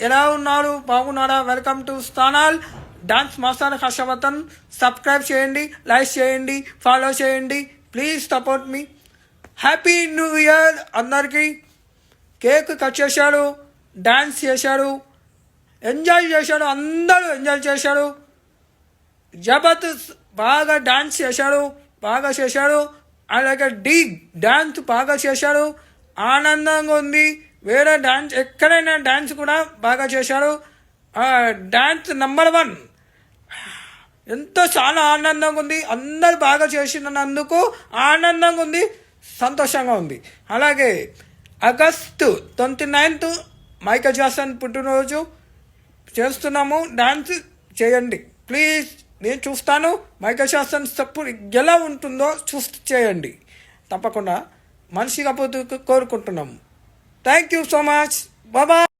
ఎలా ఉన్నారు? బాగున్నారా? Welcome to channel dance master Harshavardhan. Subscribe చేయండి, లైక్ చేయండి, ఫాలో చేయండి. ప్లీజ్ సపోర్ట్ మీ. హ్యాపీ న్యూ ఇయర్ అందరికీ. కేక్ కట్ చేశాడు, డాన్స్ చేశాడు, ఎంజాయ్ చేశాడు, అందరూ ఎంజాయ్ చేశాడు. జబర్దస్త్ బాగా డాన్స్ చేశాడు, అలాగే డాన్స్ బాగా చేశాడు. ఆనందంగా ఉంది. వేరే డాన్స్ ఎక్కడైనా డాన్స్ కూడా బాగా చేశాడు. Dance number 1. ఎంతో చాలా ఆనందంగా ఉంది. అందరు బాగా చేసినందుకు ఆనందంగా ఉంది, సంతోషంగా ఉంది. అలాగే ఆగస్టు 29th మైకేల్ జాక్సన్ పుట్టినరోజు చేస్తున్నాము. డాన్స్ చేయండి ప్లీజ్. నేను చూస్తాను మైకేల్ జాక్సన్ స్టెప్ ఎలా ఉంటుందో చేయండి తప్పకుండా. మనిషిగా కోరుకుంటున్నాము. Thank you so much. Bye.